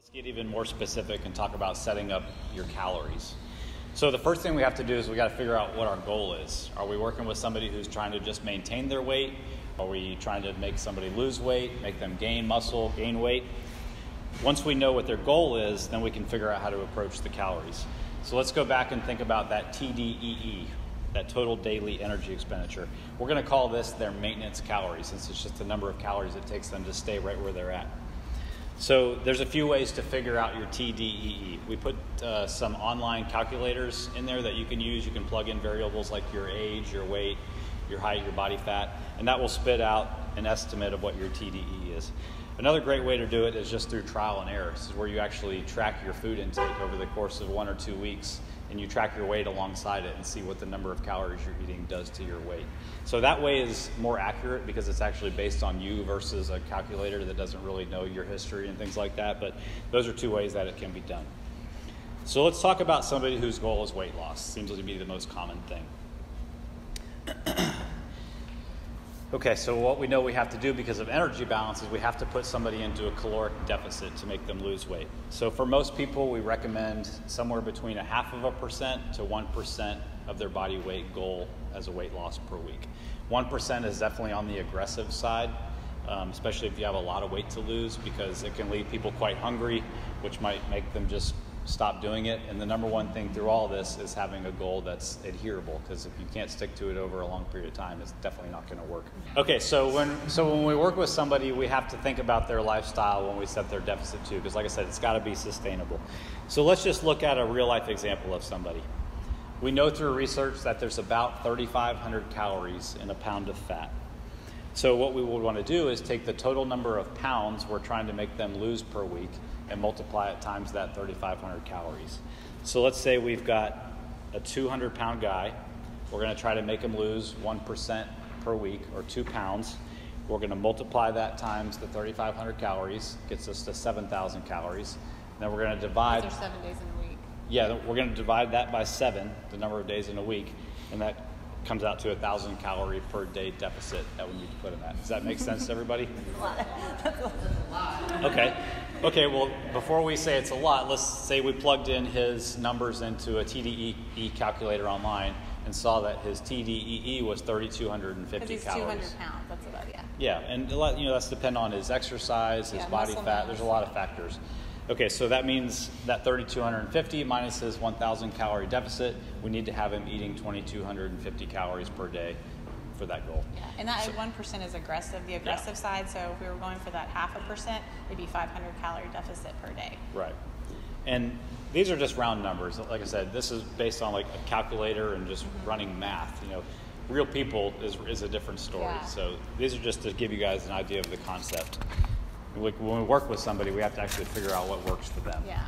Let's get even more specific and talk about setting up your calories. So the first thing we have to do is we got to figure out what our goal is. Are we working with somebody who's trying to just maintain their weight? Are we trying to make somebody lose weight, make them gain muscle, gain weight? Once we know what their goal is, then we can figure out how to approach the calories. So let's go back and think about that TDEE, that total daily energy expenditure. We're going to call this their maintenance calories, since it's just the number of calories it takes them to stay right where they're at. So there's a few ways to figure out your TDEE. We put some online calculators in there that you can use. You can plug in variables like your age, your weight, your height, your body fat, and that will spit out an estimate of what your TDEE is. Another great way to do it is just through trial and error. This is where you actually track your food intake over the course of 1 or 2 weeks, and you track your weight alongside it and see what the number of calories you're eating does to your weight. So that way is more accurate because it's actually based on you versus a calculator that doesn't really know your history and things like that. But those are 2 ways that it can be done. So let's talk about somebody whose goal is weight loss. Seems to be the most common thing. Okay, so what we know we have to do because of energy balance is we have to put somebody into a caloric deficit to make them lose weight. So for most people, we recommend somewhere between 0.5% to 1% of their body weight goal as a weight loss per week. 1% is definitely on the aggressive side, especially if you have a lot of weight to lose, because it can leave people quite hungry, which might make them just stop doing it. And the number one thing through all this is having a goal that's adherable, because if you can't stick to it over a long period of time, it's definitely not going to work. Okay, so when we work with somebody, we have to think about their lifestyle when we set their deficit too, because like I said, it's got to be sustainable. So let's just look at a real life example of somebody. We know through research that there's about 3,500 calories in a pound of fat. So what we would want to do is take the total number of pounds we're trying to make them lose per week and multiply it times that 3,500 calories. So let's say we've got a 200-pound guy. We're going to try to make him lose 1% per week, or 2 pounds. We're going to multiply that times the 3,500 calories, gets us to 7,000 calories. Then we're going to divide... Those are 7 days in a week. Yeah, we're going to divide that by 7, the number of days in a week, and that comes out to 1,000 calorie per day deficit that we need to put in that. Does that make sense to everybody? That's a lot. Okay, well, before we say it's a lot, let's say we plugged in his numbers into a TDEE calculator online and saw that his TDEE was 3,250 he's calories. 200 pounds, that's about, yeah. Yeah, and that's dependent on his exercise, his body fat. There's a lot of factors. Okay, so that means that 3,250 minus his 1,000 calorie deficit, we need to have him eating 2,250 calories per day for that goal. Yeah, and that 1% is aggressive, the aggressive side. So if we were going for that 0.5%, it'd be 500 calorie deficit per day. Right. And these are just round numbers. Like I said, this is based on like a calculator and just running math. Real people is a different story. Yeah. So these are just to give you guys an idea of the concept. When we work with somebody, we have to actually figure out what works for them. Yeah.